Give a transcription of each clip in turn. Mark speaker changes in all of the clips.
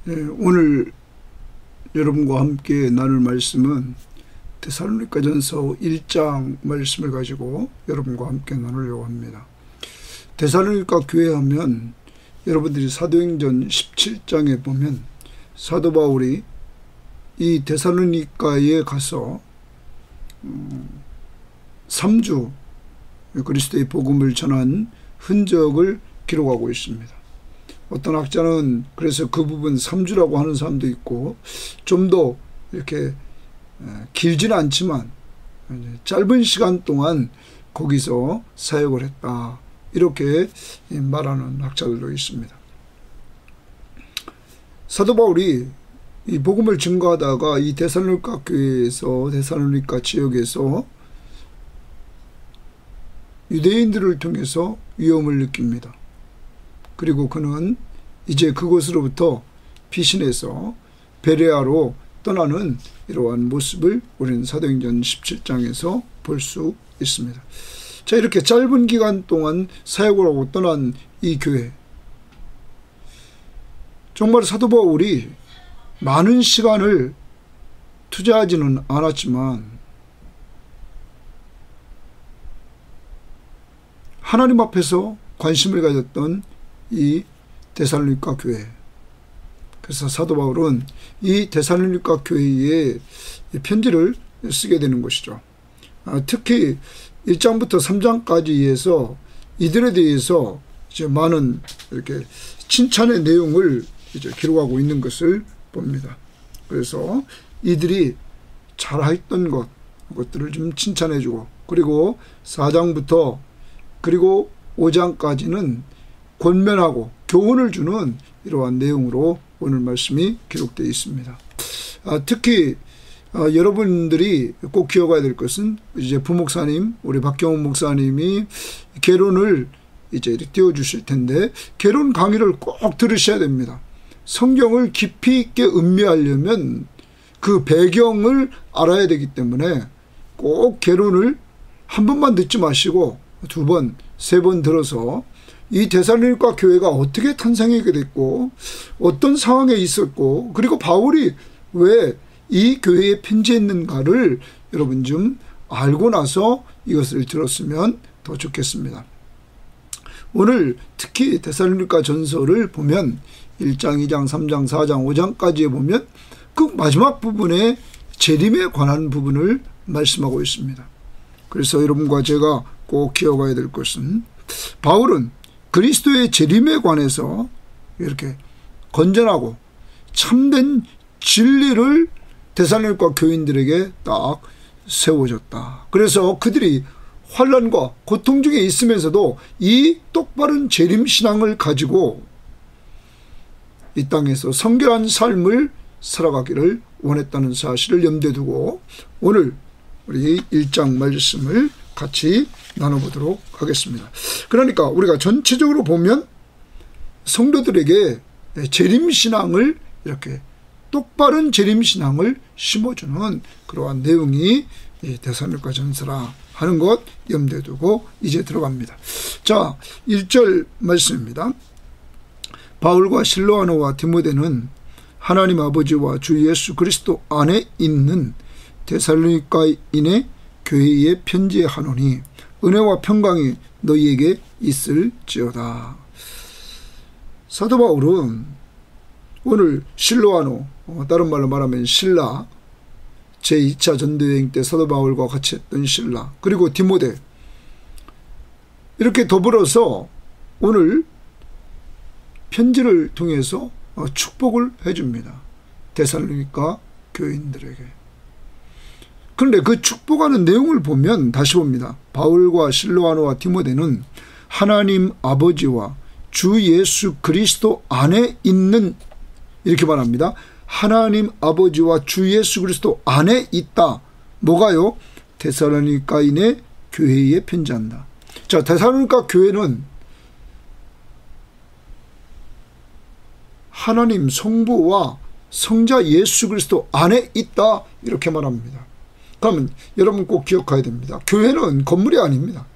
Speaker 1: 오늘 여러분과 함께 나눌 말씀은 데살로니가전서 1장 말씀을 가지고 여러분과 함께 나누려고 합니다. 데살로니가 교회 하면 여러분들이 사도행전 17장에 보면 사도 바울이 이 데살로니가에 가서 3주 그리스도의 복음을 전한 흔적을 기록하고 있습니다. 어떤 학자는 그래서 그 부분 3주라고 하는 사람도 있고, 좀 더 이렇게 길지는 않지만 짧은 시간 동안 거기서 사역을 했다, 이렇게 말하는 학자들도 있습니다. 사도 바울이 이 복음을 증거하다가 이 데살로니가 교회에서, 데살로니가 지역에서 유대인들을 통해서 위험을 느낍니다. 그리고 그는 이제 그곳으로부터 피신해서 베레아로 떠나는 이러한 모습을 우리는 사도행전 17장에서 볼 수 있습니다. 자, 이렇게 짧은 기간 동안 사역을 하고 떠난 이 교회, 정말 사도 바울이 많은 시간을 투자하지는 않았지만 하나님 앞에서 관심을 가졌던 이 데살로니가 교회, 그래서 사도 바울은 이 데살로니가 교회에 편지를 쓰게 되는 것이죠. 특히 1장부터 3장까지에서 이들에 대해서 이제 많은 이렇게 칭찬의 내용을 이제 기록하고 있는 것을 봅니다. 그래서 이들이 잘했던 것들을 좀 칭찬해주고, 그리고 4장부터 그리고 5장까지는 권면하고 교훈을 주는 이러한 내용으로 오늘 말씀이 기록되어 있습니다. 특히 여러분들이 꼭 기억해야 될 것은, 이제 부목사님, 우리 박경훈 목사님이 개론을 이제 띄워주실 텐데, 개론 강의를 꼭 들으셔야 됩니다. 성경을 깊이 있게 음미하려면 그 배경을 알아야 되기 때문에 꼭 개론을 한 번만 듣지 마시고 2번, 3번 들어서 이 데살로니가 교회가 어떻게 탄생하게 됐고, 어떤 상황에 있었고, 그리고 바울이 왜 이 교회에 편지했는가를 여러분 좀 알고 나서 이것을 들었으면 더 좋겠습니다. 오늘 특히 데살로니가 전서를 보면 1장, 2장, 3장, 4장, 5장까지에 보면 그 마지막 부분에 재림에 관한 부분을 말씀하고 있습니다. 그래서 여러분과 제가 꼭 기억해야 될 것은, 바울은 그리스도의 재림에 관해서 이렇게 건전하고 참된 진리를 데살로니가 교인들에게 딱 세워줬다. 그래서 그들이 환난과 고통 중에 있으면서도 이 똑바른 재림 신앙을 가지고 이 땅에서 성결한 삶을 살아가기를 원했다는 사실을 염두에 두고 오늘 우리 1장 말씀을 같이 나눠보도록 하겠습니다. 그러니까 우리가 전체적으로 보면 성도들에게 재림신앙을, 이렇게 똑바른 재림신앙을 심어주는 그러한 내용이 데살로니가 전서라 하는 것 염두에 두고 이제 들어갑니다. 자, 1절 말씀입니다. 바울과 실로아노와 디모데는 하나님 아버지와 주 예수 그리스도 안에 있는 데살로니가인의 교회에 편지하노니 은혜와 평강이 너희에게 있을지어다. 사도 바울은 오늘 실로아노, 다른 말로 말하면 실라, 제2차 전도여행 때 사도 바울과 같이 했던 실라, 그리고 디모데, 이렇게 더불어서 오늘 편지를 통해서 축복을 해줍니다. 데살로니가 교인들에게. 그런데 그 축복하는 내용을 보면 다시 봅니다. 바울과 실로아노와 디모데는 하나님 아버지와 주 예수 그리스도 안에 있는, 이렇게 말합니다. 하나님 아버지와 주 예수 그리스도 안에 있다. 뭐가요? 데살로니가인의 교회에 편지한다. 자, 데살로니가 교회는 하나님 성부와 성자 예수 그리스도 안에 있다, 이렇게 말합니다. 그러면 여러분 꼭 기억해야 됩니다. 교회는 건물이 아닙니다.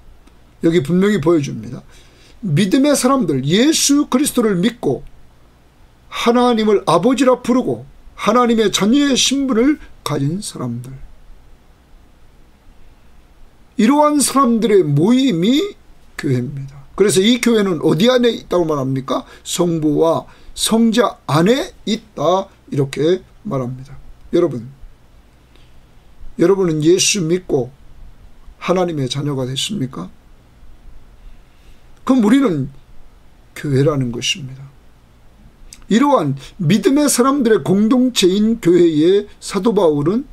Speaker 1: 여기 분명히 보여줍니다. 믿음의 사람들, 예수 그리스도를 믿고 하나님을 아버지라 부르고 하나님의 자녀의 신분을 가진 사람들, 이러한 사람들의 모임이 교회입니다. 그래서 이 교회는 어디 안에 있다고 말합니까? 성부와 성자 안에 있다, 이렇게 말합니다. 여러분은 예수 믿고 하나님의 자녀가 됐습니까? 그럼 우리는 교회라는 것입니다. 이러한 믿음의 사람들의 공동체인 교회에 사도 바울은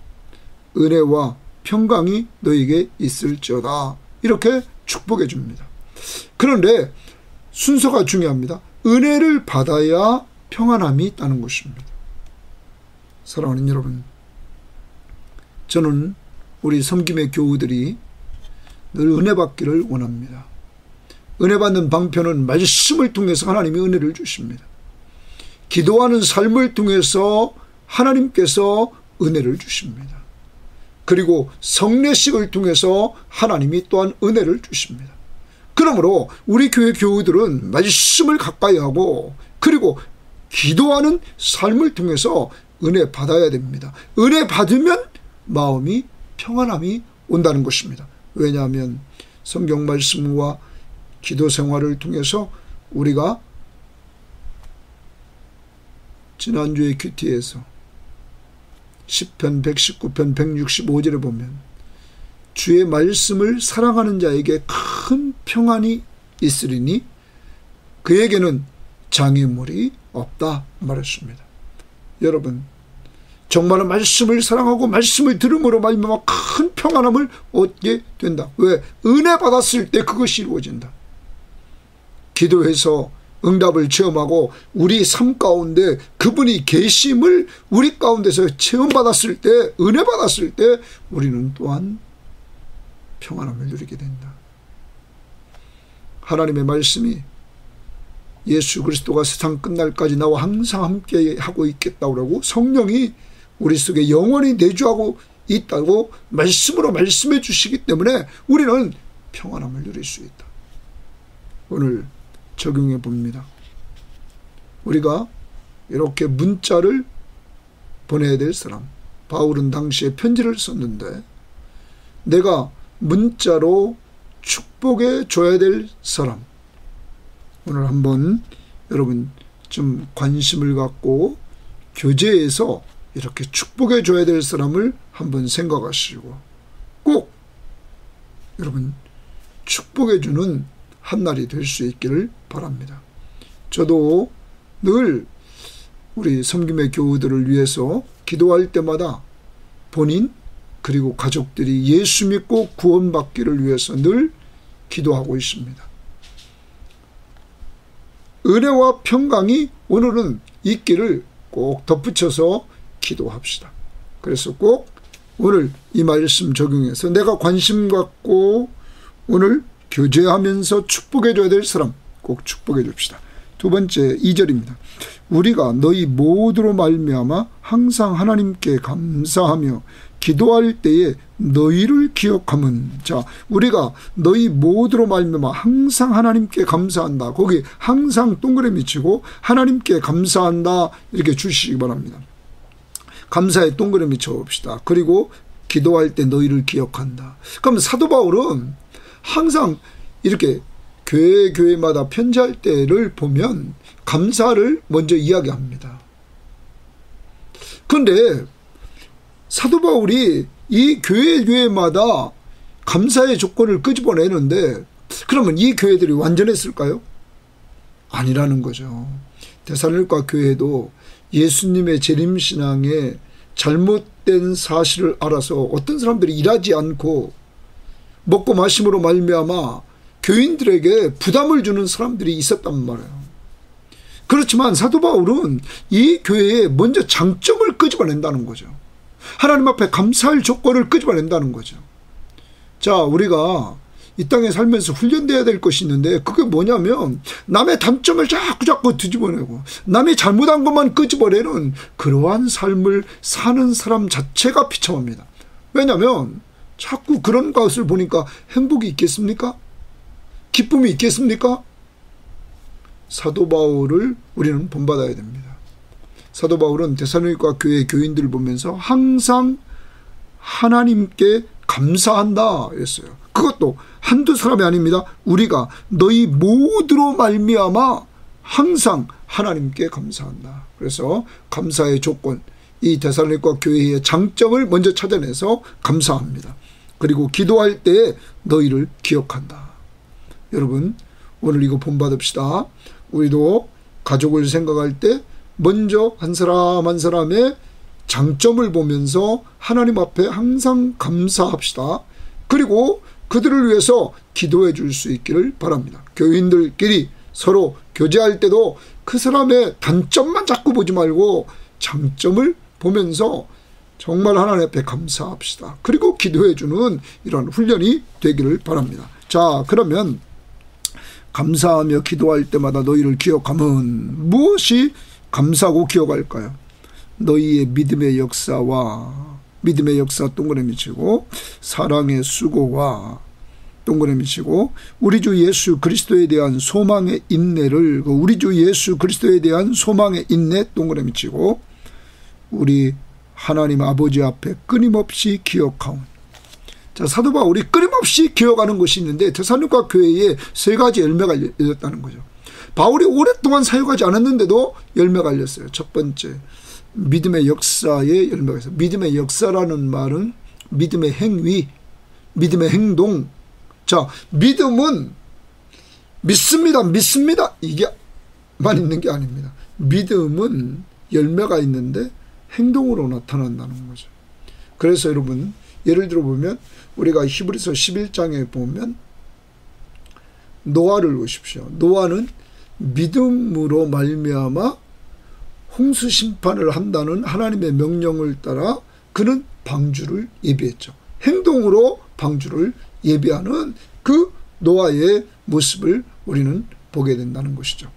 Speaker 1: 은혜와 평강이 너에게 있을지어다, 이렇게 축복해 줍니다. 그런데 순서가 중요합니다. 은혜를 받아야 평안함이 있다는 것입니다. 사랑하는 여러분, 저는 우리 섬김의 교우들이 늘 은혜 받기를 원합니다. 은혜 받는 방편은 말씀을 통해서 하나님이 은혜를 주십니다. 기도하는 삶을 통해서 하나님께서 은혜를 주십니다. 그리고 성례식을 통해서 하나님이 또한 은혜를 주십니다. 그러므로 우리 교회 교우들은 말씀을 가까이 하고 그리고 기도하는 삶을 통해서 은혜 받아야 됩니다. 은혜 받으면 마음이 평안함이 온다는 것입니다. 왜냐하면 성경 말씀과 기도 생활을 통해서 우리가 지난주에 큐티에서 10편 119편 165절에 보면 주의 말씀을 사랑하는 자에게 큰 평안이 있으리니 그에게는 장애물이 없다 말했습니다. 여러분, 정말로 말씀을 사랑하고 말씀을 들음으로 말미암아 큰 평안함을 얻게 된다. 왜? 은혜 받았을 때 그것이 이루어진다. 기도해서 응답을 체험하고 우리 삶 가운데 그분이 계심을 우리 가운데서 체험받았을 때, 은혜 받았을 때 우리는 또한 평안함을 누리게 된다. 하나님의 말씀이 예수 그리스도가 세상 끝날까지 나와 항상 함께 하고 있겠다고 하고 성령이 우리 속에 영원히 내주하고 있다고 말씀으로 말씀해 주시기 때문에 우리는 평안함을 누릴 수 있다. 오늘 적용해 봅니다. 우리가 이렇게 문자를 보내야 될 사람, 바울은 당시에 편지를 썼는데 내가 문자로 축복해 줘야 될 사람, 오늘 한번 여러분 좀 관심을 갖고 교제에서 이렇게 축복해 줘야 될 사람을 한번 생각하시고 꼭 여러분 축복해 주는 한 날이 될 수 있기를 바랍니다. 저도 늘 우리 섬김의 교우들을 위해서 기도할 때마다 본인 그리고 가족들이 예수 믿고 구원받기를 위해서 늘 기도하고 있습니다. 은혜와 평강이 오늘은 있기를 꼭 덧붙여서 기도합시다. 그래서 꼭 오늘 이 말씀 적용해서 내가 관심 갖고 오늘 교제하면서 축복해줘야 될 사람 꼭 축복해 줍시다. 두 번째 2절입니다. 우리가 너희 모두로 말미암아 항상 하나님께 감사하며 기도할 때에 너희를 기억함은, 자, 우리가 너희 모두로 말미암아 항상 하나님께 감사한다. 거기 항상 동그라미 치고 하나님께 감사한다 이렇게 주시기 바랍니다. 감사에 동그라미 쳐봅시다. 그리고 기도할 때 너희를 기억한다. 그럼 사도 바울은 항상 이렇게 교회마다 편지할 때를 보면 감사를 먼저 이야기합니다. 그런데 사도 바울이 이 교회마다 감사의 조건을 끄집어내는데 그러면 이 교회들이 완전했을까요? 아니라는 거죠. 데살로니가 교회도 예수님의 재림신앙에 잘못된 사실을 알아서 어떤 사람들이 일하지 않고 먹고 마심으로 말미암아 교인들에게 부담을 주는 사람들이 있었단 말이에요. 그렇지만 사도 바울은 이 교회에 먼저 장점을 끄집어낸다는 거죠. 하나님 앞에 감사할 조건을 끄집어낸다는 거죠. 자, 우리가 이 땅에 살면서 훈련돼야 될 것이 있는데 그게 뭐냐면 남의 단점을 자꾸 뒤집어내고 남이 잘못한 것만 끄집어내는 그러한 삶을 사는 사람 자체가 비참합니다. 왜냐하면 자꾸 그런 것을 보니까 행복이 있겠습니까? 기쁨이 있겠습니까? 사도 바울을 우리는 본받아야 됩니다. 사도 바울은 데살로니가 교회 교인들을 보면서 항상 하나님께 감사한다 했어요. 그것도 한두 사람이 아닙니다. 우리가 너희 모두로 말미암아 항상 하나님께 감사한다. 그래서 감사의 조건, 이 데살로니가 교회의 장점을 먼저 찾아내서 감사합니다. 그리고 기도할 때 너희를 기억한다. 여러분, 오늘 이거 본받읍시다. 우리도 가족을 생각할 때 먼저 한 사람 한 사람의 장점을 보면서 하나님 앞에 항상 감사합시다. 그리고 그들을 위해서 기도해 줄 수 있기를 바랍니다. 교인들끼리 서로 교제할 때도 그 사람의 단점만 자꾸 보지 말고 장점을 보면서 정말 하나님 앞에 감사합시다. 그리고 기도해 주는 이런 훈련이 되기를 바랍니다. 자, 그러면 감사하며 기도할 때마다 너희를 기억하면 무엇이 감사하고 기억할까요? 너희의 믿음의 역사와 믿음의 역사 동그라미 치고 사랑의 수고와 동그라미 치고 우리 주 예수 그리스도에 대한 소망의 인내를 우리 주 예수 그리스도에 대한 소망의 인내 동그라미 치고 우리 하나님 아버지 앞에 끊임없이 기억하온. 자, 사도 바울이 끊임없이 기억하는 것이 있는데 데살로니가 교회에 세 가지 열매가 열렸다는 거죠. 바울이 오랫동안 사역하지 않았는데도 열매가 열렸어요. 첫 번째, 믿음의 역사의 열매가 있어요. 믿음의 역사라는 말은 믿음의 행위, 믿음의 행동. 자, 믿음은 믿습니다 이게만 있는 게 아닙니다. 믿음은 열매가 있는데 행동으로 나타난다는 거죠. 그래서 여러분, 예를 들어 보면 우리가 히브리서 11장에 보면 노아를 보십시오. 노아는 믿음으로 말미암아 홍수 심판을 한다는 하나님의 명령을 따라 그는 방주를 예비했죠. 행동으로 방주를 예비하는 그 노아의 모습을 우리는 보게 된다는 것이죠.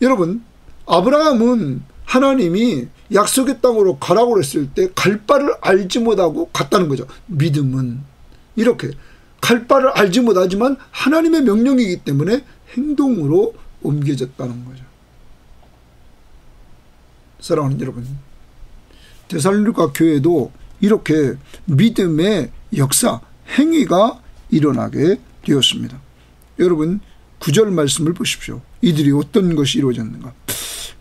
Speaker 1: 여러분, 아브라함은 하나님이 약속의 땅으로 가라고 했을 때 갈 바를 알지 못하고 갔다는 거죠. 믿음은 이렇게 갈 바를 알지 못하지만 하나님의 명령이기 때문에 행동으로 옮겨졌다는 거죠. 사랑하는 여러분, 데살로니가 교회도 이렇게 믿음의 역사, 행위가 일어나게 되었습니다. 여러분, 9절 말씀을 보십시오. 이들이 어떤 것이 이루어졌는가.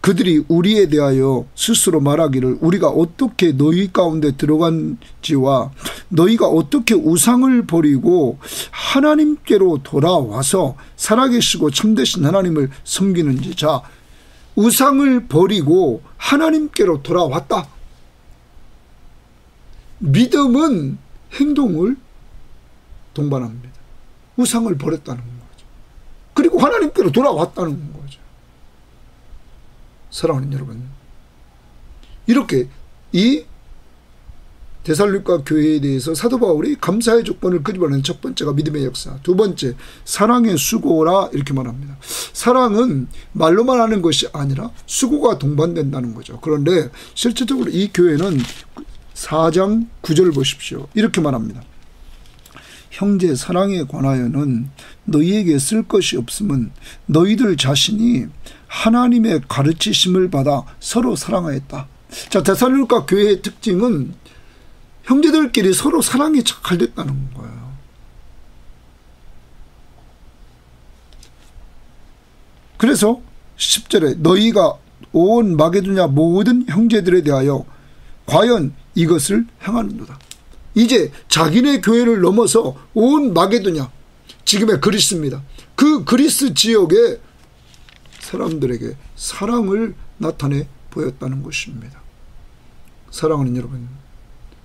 Speaker 1: 그들이 우리에 대하여 스스로 말하기를 우리가 어떻게 너희 가운데 들어간지와 너희가 어떻게 우상을 버리고 하나님께로 돌아와서 살아계시고 참되신 하나님을 섬기는지. 자, 우상을 버리고 하나님께로 돌아왔다. 믿음은 행동을 동반합니다. 우상을 버렸다는 거죠. 그리고 하나님께로 돌아왔다는 거죠. 사랑하는 여러분, 이렇게 이 데살로니가 교회에 대해서 사도 바울이 감사의 조건을 끄집어낸 첫 번째가 믿음의 역사, 두 번째 사랑의 수고라 이렇게 말합니다. 사랑은 말로만 하는 것이 아니라 수고가 동반된다는 거죠. 그런데 실질적으로 이 교회는 4장 9절 보십시오. 이렇게 말합니다. 형제 사랑에 관하여는 너희에게 쓸 것이 없음은 너희들 자신이 하나님의 가르치심을 받아 서로 사랑하였다. 자, 데살로니가 교회의 특징은 형제들끼리 서로 사랑이 잘 됐다는 거예요. 그래서 10절에 너희가 온 마게도냐 모든 형제들에 대하여 과연 이것을 행하는도다. 이제 자기네 교회를 넘어서 온 마게도냐, 지금의 그리스입니다. 그 그리스 지역의 사람들에게 사랑을 나타내 보였다는 것입니다. 사랑하는 여러분,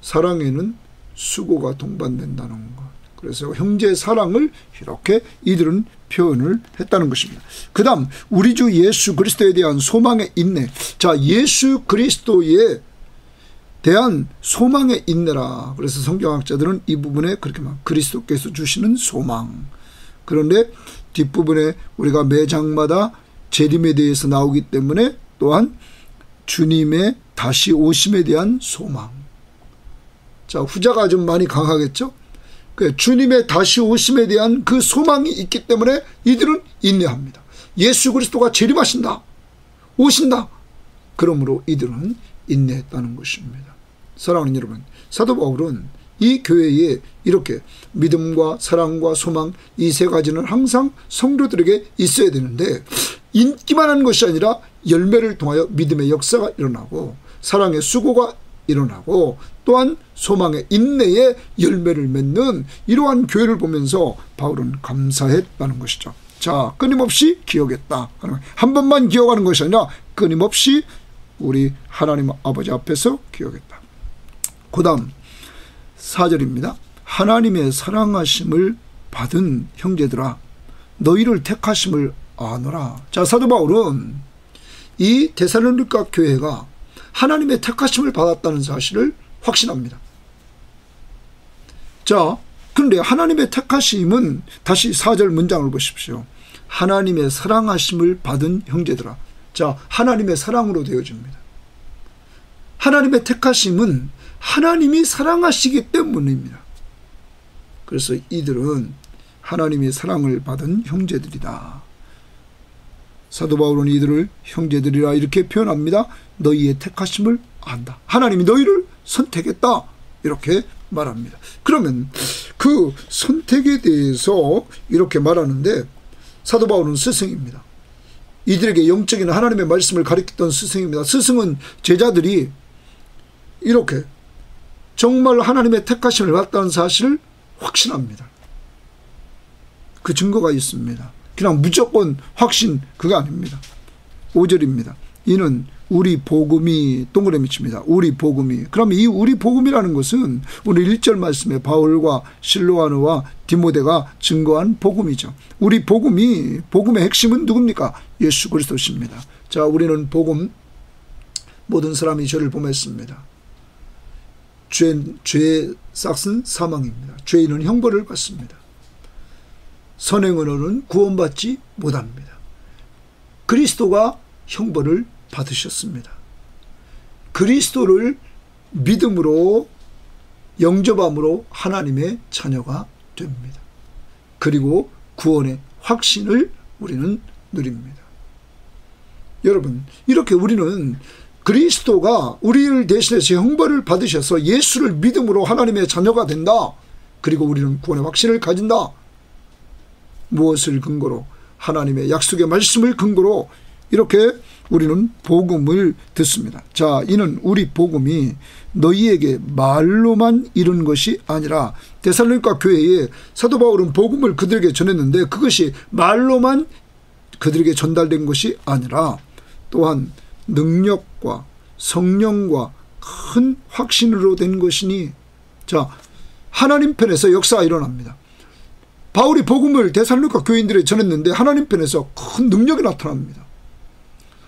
Speaker 1: 사랑에는 수고가 동반된다는 것. 그래서 형제 사랑을 이렇게 이들은 표현을 했다는 것입니다. 그 다음 우리 주 예수 그리스도에 대한 소망의 인내. 자, 예수 그리스도에 대한 소망의 인내라. 그래서 성경학자들은 이 부분에 그렇게 말, 그리스도께서 주시는 소망. 그런데 뒷부분에 우리가 매 장마다 재림에 대해서 나오기 때문에 또한 주님의 다시 오심에 대한 소망. 자, 후자가 좀 많이 강하겠죠? 주님의 다시 오심에 대한 그 소망이 있기 때문에 이들은 인내합니다. 예수 그리스도가 재림하신다. 오신다. 그러므로 이들은 인내했다는 것입니다. 사랑하는 여러분, 사도 바울은 이 교회에 이렇게 믿음과 사랑과 소망, 이 세 가지는 항상 성도들에게 있어야 되는데, 인기만 하는 것이 아니라 열매를 통하여 믿음의 역사가 일어나고 사랑의 수고가 일어나고 또한 소망의 인내의 열매를 맺는 이러한 교회를 보면서 바울은 감사했다는 것이죠. 자, 끊임없이 기억했다. 한 번만 기억하는 것이 아니라 끊임없이 우리 하나님 아버지 앞에서 기억했다. 그 다음 4절입니다. 하나님의 사랑하심을 받은 형제들아, 너희를 택하심을 아노라. 자, 사도 바울은 이 데살로니가 교회가 하나님의 택하심을 받았다는 사실을 확신합니다. 자, 그런데 하나님의 택하심은 다시 4절 문장을 보십시오. 하나님의 사랑하심을 받은 형제들아. 자, 하나님의 사랑으로 되어집니다. 하나님의 택하심은 하나님이 사랑하시기 때문입니다. 그래서 이들은 하나님의 사랑을 받은 형제들이다. 사도 바울은 이들을 형제들이라 이렇게 표현합니다. 너희의 택하심을 안다. 하나님이 너희를 선택했다. 이렇게 말합니다. 그러면 그 선택에 대해서 이렇게 말하는데, 사도 바울은 스승입니다. 이들에게 영적인 하나님의 말씀을 가르쳤던 스승입니다. 스승은 제자들이 이렇게 정말 하나님의 택하심을 받았다는 사실을 확신합니다. 그 증거가 있습니다. 그냥 무조건 확신, 그거 아닙니다. 5절입니다. 이는 우리 복음이, 동그라미 칩니다. 우리 복음이. 그럼 이 우리 복음이라는 것은 오늘 1절 말씀에 바울과 실로아노와 디모데가 증거한 복음이죠. 우리 복음이, 복음의 핵심은 누굽니까? 예수 그리스도십니다. 자, 우리는 복음, 모든 사람이 저를 범했습니다. 죄의 싹은 사망입니다. 죄인은 형벌을 받습니다. 선행으로는 구원받지 못합니다. 그리스도가 형벌을 받으셨습니다. 그리스도를 믿음으로 영접함으로 하나님의 자녀가 됩니다. 그리고 구원의 확신을 우리는 누립니다. 여러분, 이렇게 우리는 그리스도가 우리를 대신해서 형벌을 받으셔서 예수를 믿음으로 하나님의 자녀가 된다. 그리고 우리는 구원의 확신을 가진다. 무엇을 근거로? 하나님의 약속의 말씀을 근거로 이렇게 우리는 복음을 듣습니다. 자, 이는 우리 복음이 너희에게 말로만 이른 것이 아니라, 데살로니가 교회에 사도 바울은 복음을 그들에게 전했는데 그것이 말로만 그들에게 전달된 것이 아니라 또한 능력과 성령과 큰 확신으로 된 것이니, 자, 하나님 편에서 역사가 일어납니다. 바울이 복음을 데살로니가 교인들에 전했는데 하나님 편에서 큰 능력이 나타납니다.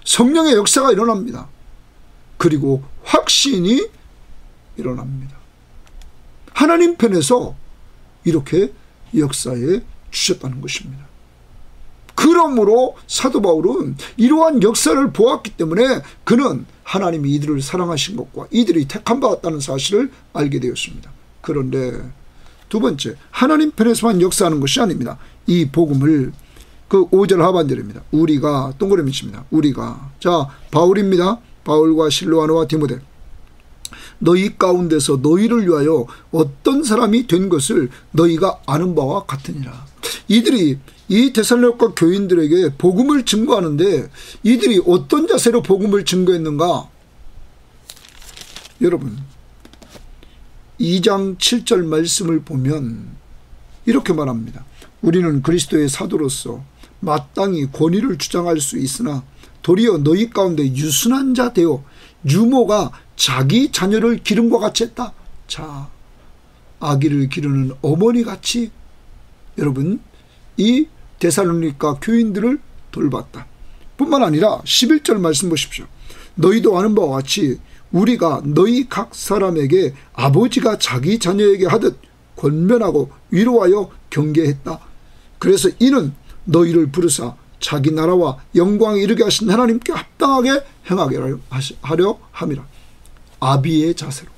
Speaker 1: 성령의 역사가 일어납니다. 그리고 확신이 일어납니다. 하나님 편에서 이렇게 역사해 주셨다는 것입니다. 그러므로 사도 바울은 이러한 역사를 보았기 때문에 그는 하나님이 이들을 사랑하신 것과 이들이 택함 받았다는 사실을 알게 되었습니다. 그런데 두 번째, 하나님 편에서만 역사하는 것이 아닙니다. 이 복음을 그 5절 하반절입니다. 우리가, 동그라미 칩니다. 우리가. 자, 바울입니다. 바울과 실로아노와 디모데. 너희 가운데서 너희를 위하여 어떤 사람이 된 것을 너희가 아는 바와 같으니라. 이들이 이 데살로니가 교인들에게 복음을 증거하는데 이들이 어떤 자세로 복음을 증거했는가? 여러분, 2장 7절 말씀을 보면 이렇게 말합니다. 우리는 그리스도의 사도로서 마땅히 권위를 주장할 수 있으나 도리어 너희 가운데 유순한 자 되어 유모가 자기 자녀를 기름과 같이 했다. 자, 아기를 기르는 어머니같이 여러분 이 데살로니가 교인들을 돌봤다. 뿐만 아니라 11절 말씀 보십시오. 너희도 아는 바와 같이 우리가 너희 각 사람에게 아버지가 자기 자녀에게 하듯 권면하고 위로하여 경계했다. 그래서 이는 너희를 부르사 자기 나라와 영광에 이르게 하신 하나님께 합당하게 행하게 하려 함이라. 아비의 자세로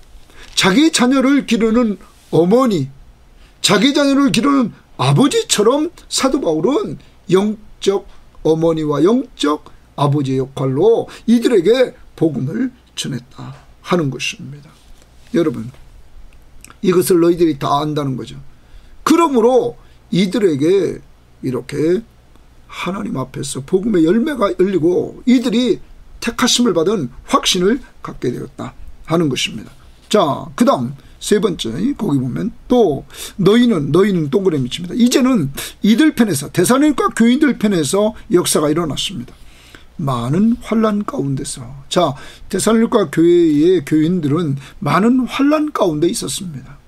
Speaker 1: 자기 자녀를 기르는 어머니, 자기 자녀를 기르는 아버지처럼 사도 바울은 영적 어머니와 영적 아버지의 역할로 이들에게 복음을 전했다 하는 것입니다. 여러분, 이것을 너희들이 다 안다는 거죠. 그러므로 이들에게 이렇게 하나님 앞에서 복음의 열매가 열리고 이들이 택하심을 받은 확신을 갖게 되었다 하는 것입니다. 자, 그 다음 세 번째, 거기 보면 또 너희는 동그라미 칩니다. 이제는 이들 편에서, 데살로니가 교인들 편에서 역사가 일어났습니다. 많은 환난 가운데서. 자, 데살로니가 교회의 교인들은 많은 환난 가운데 있었습니다.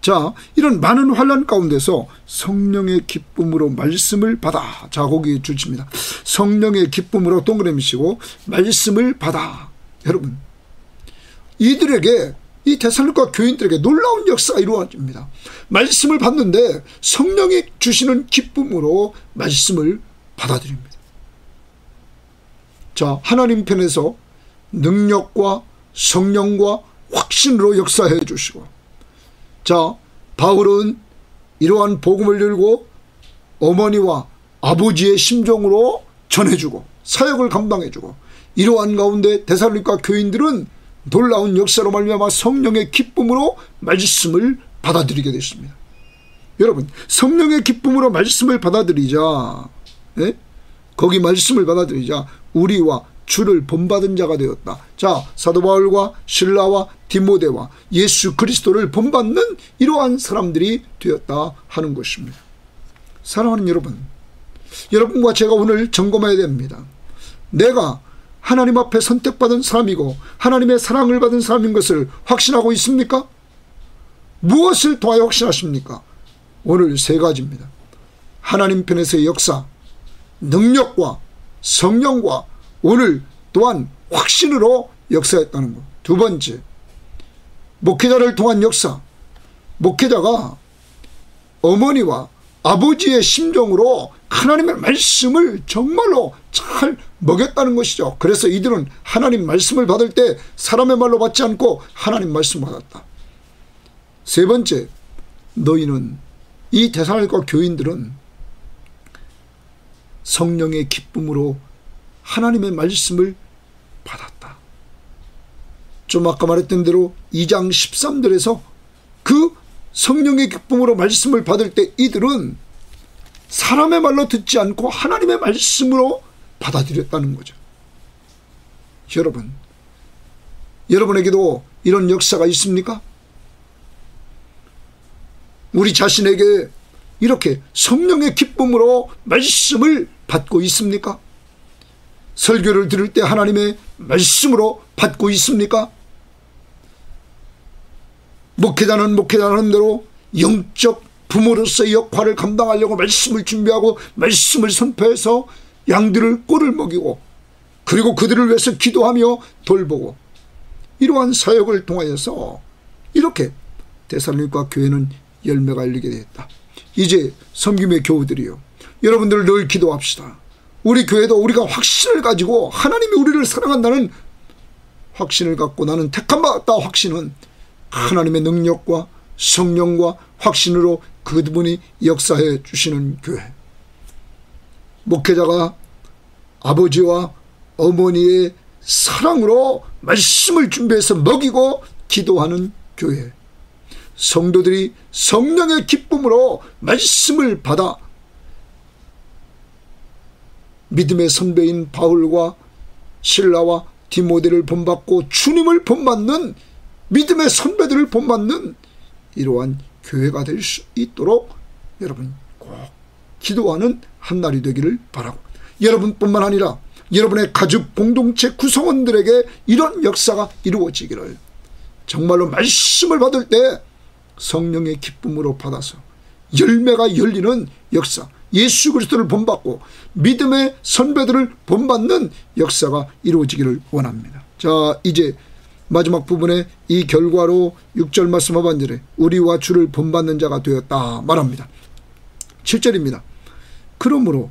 Speaker 1: 자, 이런 많은 환난 가운데서 성령의 기쁨으로 말씀을 받아. 자, 거기 주칩니다. 성령의 기쁨으로 동그라미 치고 말씀을 받아. 여러분, 이들에게, 이 데살로니가 교인들에게 놀라운 역사가 이루어집니다. 말씀을 받는데 성령이 주시는 기쁨으로 말씀을 받아들입니다. 자, 하나님 편에서 능력과 성령과 확신으로 역사해 주시고, 자, 바울은 이러한 복음을 열고 어머니와 아버지의 심정으로 전해주고 사역을 감당해주고, 이러한 가운데 데살로니가 교인들은 놀라운 역사로 말미암아 성령의 기쁨으로 말씀을 받아들이게 됐습니다. 여러분, 성령의 기쁨으로 말씀을 받아들이자, 예? 거기 말씀을 받아들이자 우리와 주를 본받은 자가 되었다. 자, 사도 바울과 실라와 디모데와 예수 그리스도를 본받는 이러한 사람들이 되었다 하는 것입니다. 사랑하는 여러분, 여러분과 제가 오늘 점검해야 됩니다. 내가 하나님 앞에 선택받은 사람이고 하나님의 사랑을 받은 사람인 것을 확신하고 있습니까? 무엇을 통하여 확신하십니까? 오늘 세 가지입니다. 하나님 편에서의 역사, 능력과 성령과 오늘 또한 확신으로 역사했다는 것. 두 번째, 목회자를 통한 역사. 목회자가 어머니와 아버지의 심정으로 하나님의 말씀을 정말로 잘 먹였다는 것이죠. 그래서 이들은 하나님 말씀을 받을 때 사람의 말로 받지 않고 하나님 말씀을 받았다. 세 번째, 너희는, 이 데살로니가 교인들은 성령의 기쁨으로 하나님의 말씀을 받았다. 좀 아까 말했던 대로 2장 13절에서 그 성령의 기쁨으로 말씀을 받을 때 이들은 사람의 말로 듣지 않고 하나님의 말씀으로 받아들였다는 거죠. 여러분, 여러분에게도 이런 역사가 있습니까? 우리 자신에게 이렇게 성령의 기쁨으로 말씀을 받고 있습니까? 설교를 들을 때 하나님의 말씀으로 받고 있습니까? 목회자는 목회자는 대로 영적 부모로서의 역할을 감당하려고 말씀을 준비하고 말씀을 선포해서 양들을 꼴을 먹이고, 그리고 그들을 위해서 기도하며 돌보고, 이러한 사역을 통하여서 이렇게 데살로니가 교회는 열매가 열리게 되었다. 이제 섬김의 교우들이요, 여러분들 늘 기도합시다. 우리 교회도 우리가 확신을 가지고 하나님이 우리를 사랑한다는 확신을 갖고, 나는 택함받았다 확신은 하나님의 능력과 성령과 확신으로 그분이 역사해 주시는 교회. 목회자가 아버지와 어머니의 사랑으로 말씀을 준비해서 먹이고 기도하는 교회. 성도들이 성령의 기쁨으로 말씀을 받아 믿음의 선배인 바울과 실라와 디모데를 본받고 주님을 본받는 믿음의 선배들을 본받는 이러한 교회가 될 수 있도록 여러분 꼭 기도하는 한 날이 되기를 바라고, 여러분뿐만 아니라 여러분의 가족 공동체 구성원들에게 이런 역사가 이루어지기를, 정말로 말씀을 받을 때 성령의 기쁨으로 받아서 열매가 열리는 역사, 예수 그리스도를 본받고 믿음의 선배들을 본받는 역사가 이루어지기를 원합니다. 자, 이제 마지막 부분에 이 결과로 6절 말씀 하반절에 우리와 주를 본받는 자가 되었다 말합니다. 7절입니다. 그러므로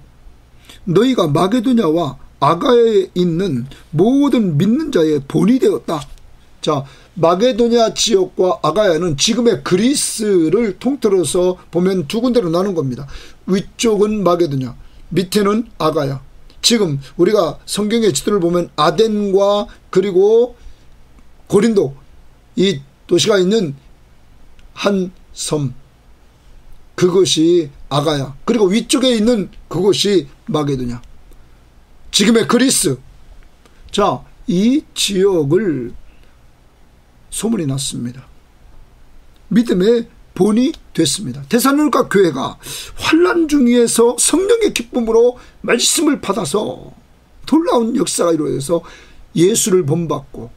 Speaker 1: 너희가 마게도냐와 아가야에 있는 모든 믿는 자의 본이 되었다. 자, 마게도냐 지역과 아가야는 지금의 그리스를 통틀어서 보면 두 군데로 나눈 겁니다. 위쪽은 마게도냐, 밑에는 아가야. 지금 우리가 성경의 지도를 보면 아덴과 그리고 고린도 이 도시가 있는 한 섬, 그것이 아가야. 그리고 위쪽에 있는 그것이 마게도냐. 지금의 그리스. 자, 이 지역을 소문이 났습니다. 믿음의 본이 됐습니다. 데살로니가 교회가 환난 중에서 성령의 기쁨으로 말씀을 받아서 놀라운 역사가 이루어져서 예수를 본받고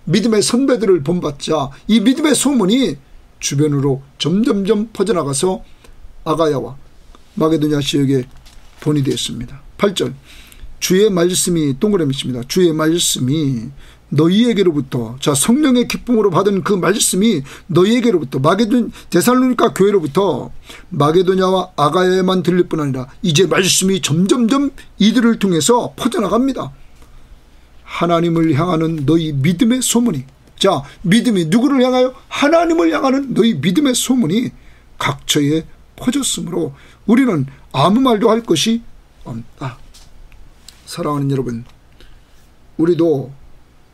Speaker 1: 믿음의 선배들을 본받자 이 믿음의 소문이 주변으로 점점점 퍼져나가서 아가야와 마게도냐 지역에 본이 되었습니다. 8절 주의 말씀이 동그라미 칩니다. 주의 말씀이 너희에게로부터, 자, 성령의 기쁨으로 받은 그 말씀이 너희에게로부터 데살로니가 교회로부터 마게도냐와 아가야에만 들릴 뿐 아니라 이제 말씀이 점점점 이들을 통해서 퍼져나갑니다. 하나님을 향하는 너희 믿음의 소문이, 자, 믿음이 누구를 향하여? 하나님을 향하는 너희 믿음의 소문이 각처에 퍼졌으므로 우리는 아무 말도 할 것이 없다. 사랑하는 여러분, 우리도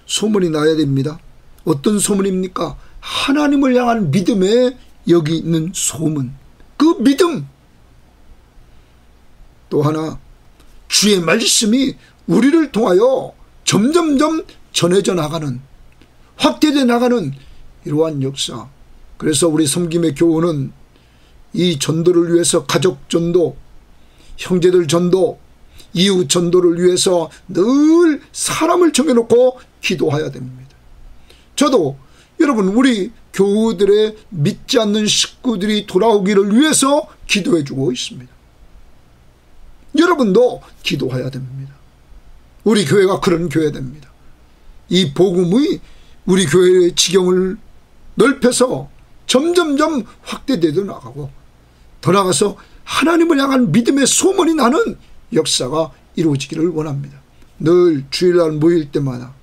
Speaker 1: 소문이 나야 됩니다. 어떤 소문입니까? 하나님을 향한 믿음에 여기 있는 소문, 그 믿음. 또 하나, 주의 말씀이 우리를 통하여 점점점 전해져 나가는, 확대되어 나가는 이러한 역사. 그래서 우리 섬김의 교우는 이 전도를 위해서 가족 전도, 형제들 전도, 이웃 전도를 위해서 늘 사람을 정해놓고 기도해야 됩니다. 저도 여러분 우리 교우들의 믿지 않는 식구들이 돌아오기를 위해서 기도해 주고 있습니다. 여러분도 기도해야 됩니다. 우리 교회가 그런 교회 됩니다. 이 복음이 우리 교회의 지경을 넓혀서 점점점 확대되어 나가고 더 나아가서 하나님을 향한 믿음의 소문이 나는 역사가 이루어지기를 원합니다. 늘 주일날 모일 때마다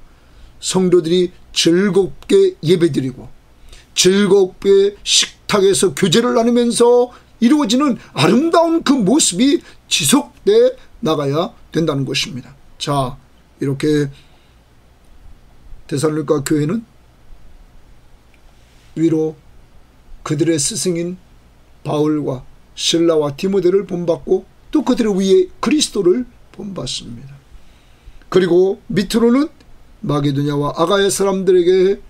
Speaker 1: 성도들이 즐겁게 예배드리고 즐겁게 식탁에서 교제를 나누면서 이루어지는 아름다운 그 모습이 지속돼 나가야 된다는 것입니다. 자, 이렇게 데살로니가 교회는 위로 그들의 스승인 바울과 실라와 디모데를 본받고 또 그들의 위에 그리스도를 본받습니다. 그리고 밑으로는 마게도냐와 아가야 사람들에게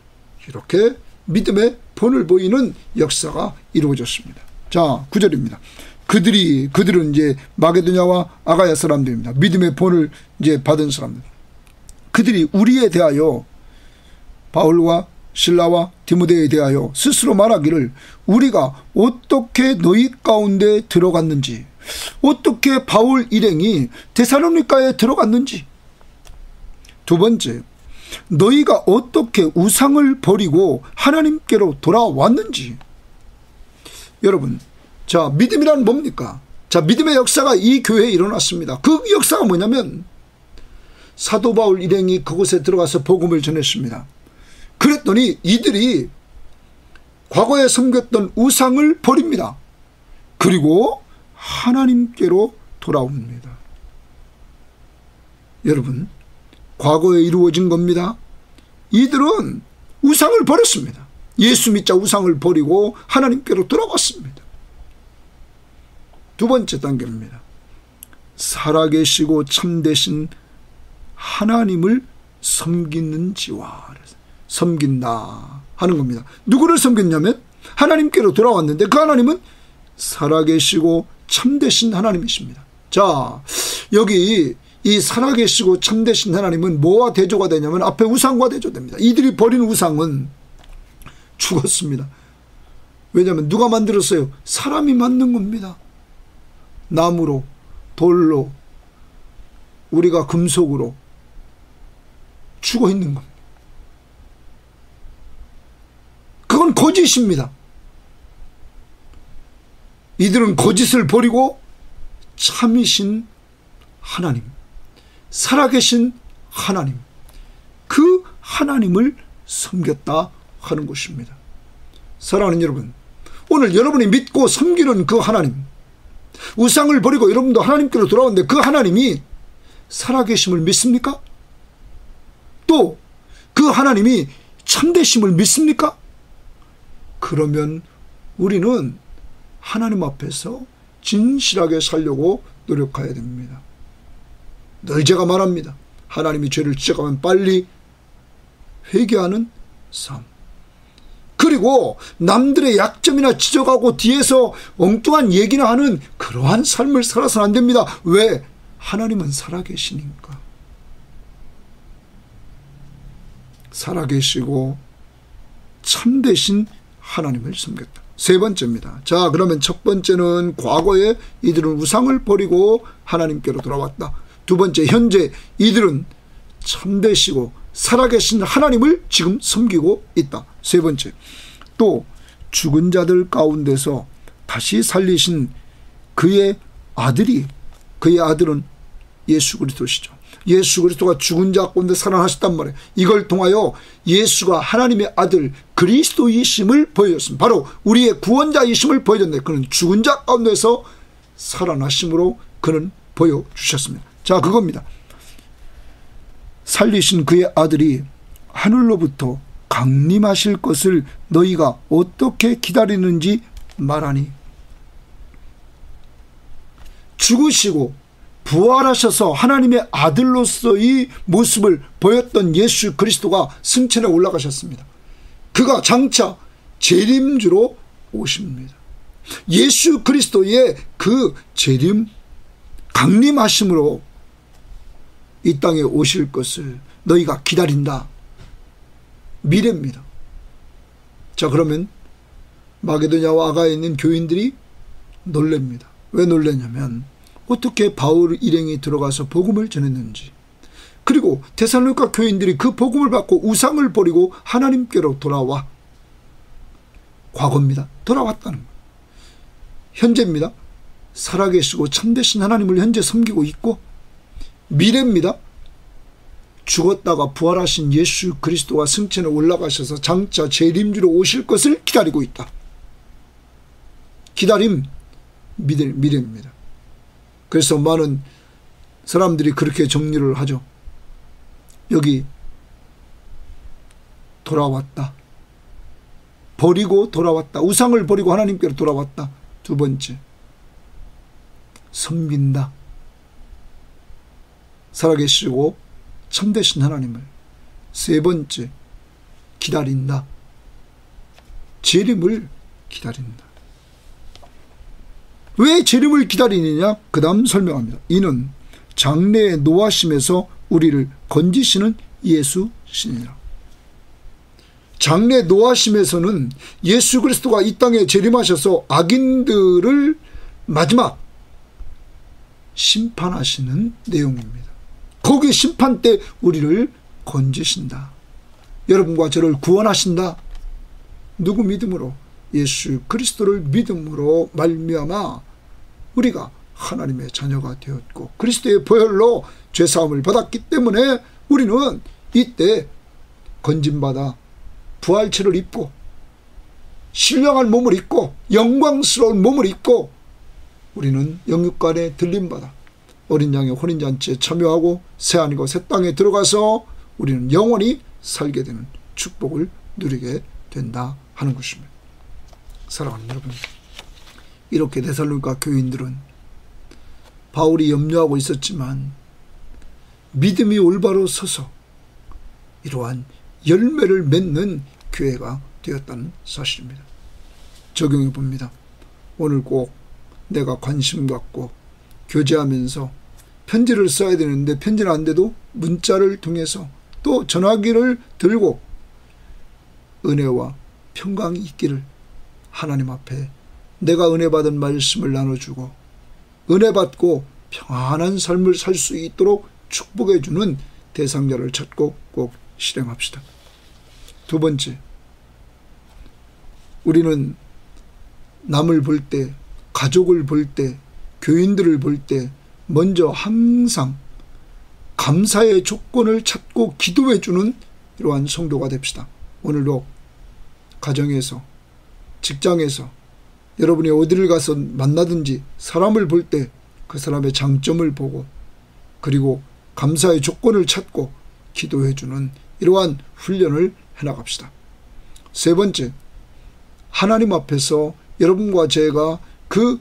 Speaker 1: 이렇게 믿음의 본을 보이는 역사가 이루어졌습니다. 자, 9절입니다. 그들은 이제 마게도냐와 아가야 사람들입니다. 믿음의 본을 이제 받은 사람들. 그들이 우리에 대하여 바울과 실라와 디모데에 대하여 스스로 말하기를 우리가 어떻게 너희 가운데 들어갔는지, 어떻게 바울 일행이 데살로니가에 들어갔는지, 두 번째, 너희가 어떻게 우상을 버리고 하나님께로 돌아왔는지. 여러분, 자, 믿음이란 뭡니까? 자, 믿음의 역사가 이 교회에 일어났습니다. 그 역사가 뭐냐면 사도 바울 일행이 그곳에 들어가서 복음을 전했습니다. 그랬더니 이들이 과거에 섬겼던 우상을 버립니다. 그리고 하나님께로 돌아옵니다. 여러분, 과거에 이루어진 겁니다. 이들은 우상을 버렸습니다. 예수 믿자 우상을 버리고 하나님께로 돌아왔습니다. 두 번째 단계입니다. 살아계시고 참되신 하나님을 섬기는지와 섬긴다 하는 겁니다. 누구를 섬겼냐면 하나님께로 돌아왔는데 그 하나님은 살아계시고 참되신 하나님이십니다. 자, 여기 이 살아계시고 참되신 하나님은 뭐와 대조가 되냐면 앞에 우상과 대조됩니다. 이들이 버린 우상은 죽었습니다. 왜냐하면 누가 만들었어요? 사람이 만든 겁니다. 나무로, 돌로, 우리가 금속으로 죽어 있는 겁니다. 그건 거짓입니다. 이들은 거짓을 버리고 참이신 하나님, 살아계신 하나님, 그 하나님을 섬겼다 하는 것입니다. 사랑하는 여러분, 오늘 여러분이 믿고 섬기는 그 하나님, 우상을 버리고 여러분도 하나님께로 돌아오는데 그 하나님이 살아계심을 믿습니까? 또 그 하나님이 참되심을 믿습니까? 그러면 우리는 하나님 앞에서 진실하게 살려고 노력해야 됩니다. 늘 제가 말합니다. 하나님이 죄를 지적하면 빨리 회개하는 삶. 그리고 남들의 약점이나 지적하고 뒤에서 엉뚱한 얘기나 하는 그러한 삶을 살아서는 안 됩니다. 왜? 하나님은 살아계시니까. 살아계시고 참되신 하나님을 섬겼다. 세 번째입니다. 자, 그러면 첫 번째는 과거에 이들은 우상을 버리고 하나님께로 돌아왔다. 두 번째, 현재 이들은 참되시고 살아계신 하나님을 지금 섬기고 있다. 세 번째, 또 죽은 자들 가운데서 다시 살리신 그의 아들은 예수 그리스도시죠. 예수 그리스도가 죽은 자 가운데 살아나셨단 말이에요. 이걸 통하여 예수가 하나님의 아들 그리스도이심을 보여줬습니다. 바로 우리의 구원자이심을 보여줬는데 그는 죽은 자 가운데서 살아나심으로 그는 보여주셨습니다. 자, 그겁니다. 살리신 그의 아들이 하늘로부터 강림하실 것을 너희가 어떻게 기다리는지 말하니. 죽으시고 부활하셔서 하나님의 아들로서의 모습을 보였던 예수 그리스도가 승천에 올라가셨습니다. 그가 장차 재림주로 오십니다. 예수 그리스도의 그 재림 강림하심으로 이 땅에 오실 것을 너희가 기다린다. 미래입니다. 자, 그러면 마게도냐와 아가에 있는 교인들이 놀랍니다. 왜 놀랐냐면 어떻게 바울 일행이 들어가서 복음을 전했는지, 그리고 데살로니가 교인들이 그 복음을 받고 우상을 버리고 하나님께로 돌아와. 과거입니다. 돌아왔다는 거예요. 현재입니다. 살아계시고 참되신 하나님을 현재 섬기고 있고, 미래입니다. 죽었다가 부활하신 예수 그리스도가 승천에 올라가셔서 장차 재림주로 오실 것을 기다리고 있다. 기다림, 미래입니다. 그래서 많은 사람들이 그렇게 정리를 하죠. 여기 돌아왔다. 버리고 돌아왔다. 우상을 버리고 하나님께로 돌아왔다. 두 번째, 섬긴다. 살아계시고 참되신 하나님을. 세 번째, 기다린다. 재림을 기다린다. 왜 재림을 기다리느냐? 그 다음 설명합니다. 이는 장래의 노하심에서 우리를 건지시는 예수시니라. 장래 노하심에서는 예수 그리스도가 이 땅에 재림하셔서 악인들을 마지막 심판하시는 내용입니다. 거기 심판 때 우리를 건지신다. 여러분과 저를 구원하신다. 누구 믿음으로? 예수 그리스도를 믿음으로 말미암아 우리가 하나님의 자녀가 되었고 그리스도의 보혈로 죄사함을 받았기 때문에 우리는 이때 건짐받아 부활체를 입고 신령한 몸을 입고 영광스러운 몸을 입고 우리는 영육간에 들림받아 어린 양의 혼인잔치에 참여하고 새하늘과 새 땅에 들어가서 우리는 영원히 살게 되는 축복을 누리게 된다 하는 것입니다. 사랑하는 여러분, 이렇게 데살로니가 교인들은 바울이 염려하고 있었지만 믿음이 올바로 서서 이러한 열매를 맺는 교회가 되었다는 사실입니다. 적용해 봅니다. 오늘 꼭 내가 관심 갖고 교제하면서 편지를 써야 되는데 편지는 안 돼도 문자를 통해서 또 전화기를 들고 은혜와 평강이 있기를 하나님 앞에 내가 은혜 받은 말씀을 나눠주고 은혜 받고 평안한 삶을 살 수 있도록 축복해 주는 대상자를 찾고 꼭 실행합시다. 두 번째, 우리는 남을 볼 때, 가족을 볼 때, 교인들을 볼 때 먼저 항상 감사의 조건을 찾고 기도해 주는 이러한 성도가 됩시다. 오늘도 가정에서, 직장에서, 여러분이 어디를 가서 만나든지 사람을 볼 때 그 사람의 장점을 보고 그리고 감사의 조건을 찾고 기도해주는 이러한 훈련을 해나갑시다. 세 번째, 하나님 앞에서 여러분과 제가 그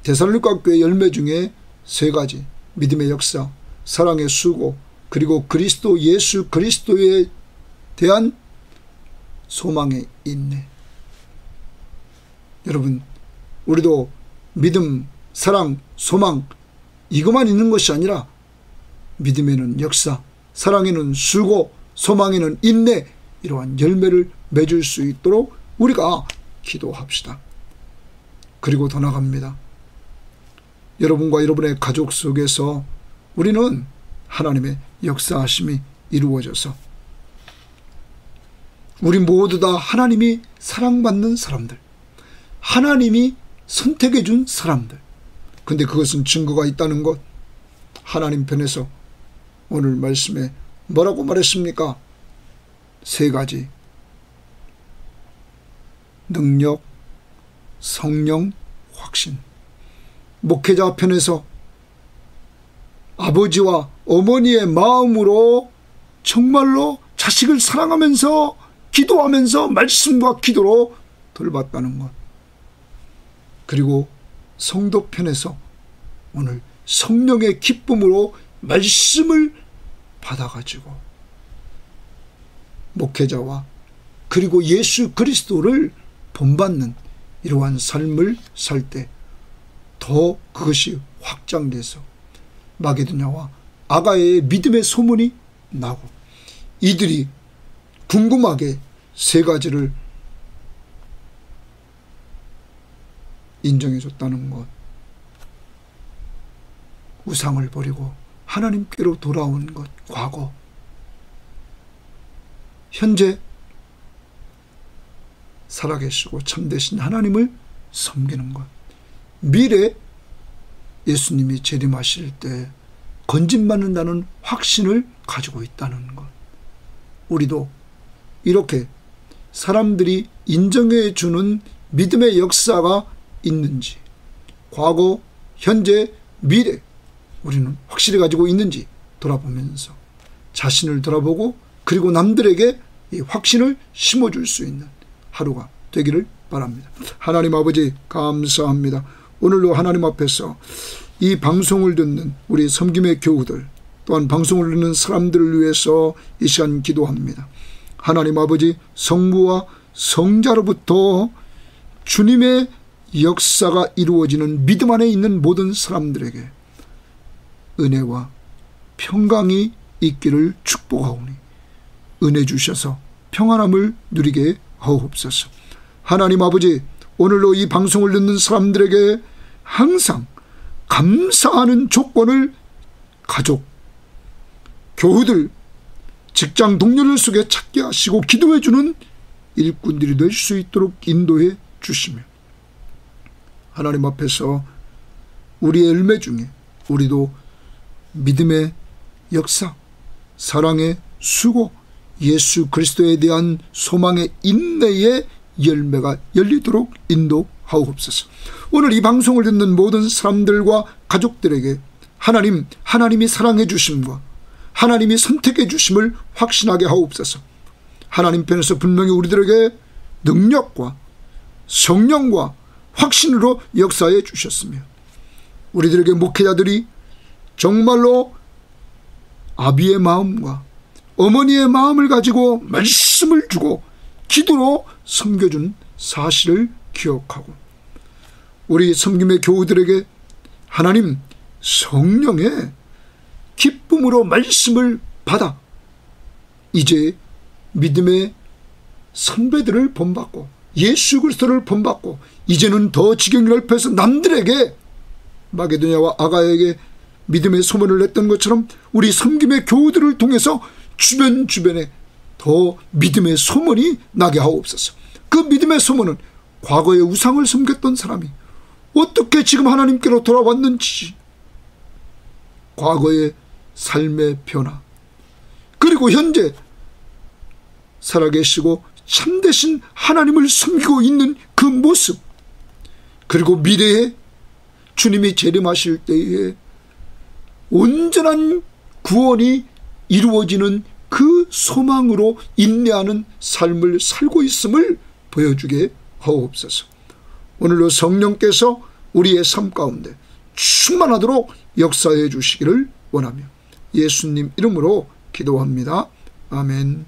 Speaker 1: 데살로니가 교회 열매 중에 세 가지, 믿음의 역사, 사랑의 수고, 그리고 그리스도 예수 그리스도에 대한 소망의 인내. 여러분, 우리도 믿음, 사랑, 소망 이것만 있는 것이 아니라 믿음에는 역사, 사랑에는 수고, 소망에는 인내, 이러한 열매를 맺을 수 있도록 우리가 기도합시다. 그리고 더 나갑니다. 여러분과 여러분의 가족 속에서 우리는 하나님의 역사하심이 이루어져서 우리 모두 다 하나님이 사랑받는 사람들, 하나님이 선택해 준 사람들. 근데 그것은 증거가 있다는 것. 하나님 편에서 오늘 말씀에 뭐라고 말했습니까? 세 가지. 능력, 성령, 확신. 목회자 편에서 아버지와 어머니의 마음으로 정말로 자식을 사랑하면서 기도하면서 말씀과 기도로 돌봤다는 것. 그리고 성도 편에서 오늘 성령의 기쁨으로 말씀을 받아가지고 목회자와 그리고 예수 그리스도를 본받는 이러한 삶을 살 때 더 그것이 확장돼서 마게도냐와 아가야의 믿음의 소문이 나고 이들이 궁금하게 세 가지를 인정해줬다는 것. 우상을 버리고 하나님께로 돌아온 것, 과거. 현재 살아계시고 참되신 하나님을 섬기는 것. 미래 예수님이 재림하실 때 건진받는다는 확신을 가지고 있다는 것. 우리도 이렇게 사람들이 인정해 주는 믿음의 역사가 있는지, 과거, 현재, 미래 우리는 확실히 가지고 있는지 돌아보면서 자신을 돌아보고 그리고 남들에게 이 확신을 심어줄 수 있는 하루가 되기를 바랍니다. 하나님 아버지 감사합니다. 오늘도 하나님 앞에서 이 방송을 듣는 우리 섬김의 교우들 또한 방송을 듣는 사람들을 위해서 이 시간 기도합니다. 하나님 아버지, 성부와 성자로부터 주님의 역사가 이루어지는 믿음 안에 있는 모든 사람들에게 은혜와 평강이 있기를 축복하오니 은혜 주셔서 평안함을 누리게 하옵소서. 하나님 아버지, 오늘로 이 방송을 듣는 사람들에게 항상 감사하는 조건을 가족, 교우들, 직장 동료들 속에 찾게 하시고 기도해 주는 일꾼들이 될 수 있도록 인도해 주시며 하나님 앞에서 우리의 열매 중에 우리도 믿음의 역사, 사랑의 수고, 예수 그리스도에 대한 소망의 인내의 열매가 열리도록 인도하옵소서. 오늘 이 방송을 듣는 모든 사람들과 가족들에게 하나님이 사랑해 주심과 하나님이 선택해 주심을 확신하게 하옵소서. 하나님 편에서 분명히 우리들에게 능력과 성령과 확신으로 역사해 주셨으며 우리들에게 목회자들이 정말로 아비의 마음과 어머니의 마음을 가지고 말씀을 주고 기도로 섬겨준 사실을 기억하고 우리 섬김의 교우들에게 하나님 성령의 기쁨으로 말씀을 받아 이제 믿음의 선배들을 본받고 예수 그리스도를 본받고 이제는 더 지경이 넓혀서 남들에게 마게도냐와 아가야에게 믿음의 소문을 냈던 것처럼 우리 섬김의 교우들을 통해서 주변에 더 믿음의 소문이 나게 하옵소서. 그 믿음의 소문은 과거에 우상을 섬겼던 사람이 어떻게 지금 하나님께로 돌아왔는지 과거의 삶의 변화 그리고 현재 살아계시고 참되신 하나님을 섬기고 있는 그 모습 그리고 미래에 주님이 재림하실 때에 온전한 구원이 이루어지는 그 소망으로 인내하는 삶을 살고 있음을 보여주게 하옵소서. 오늘도 성령께서 우리의 삶 가운데 충만하도록 역사해 주시기를 원하며 예수님 이름으로 기도합니다. 아멘.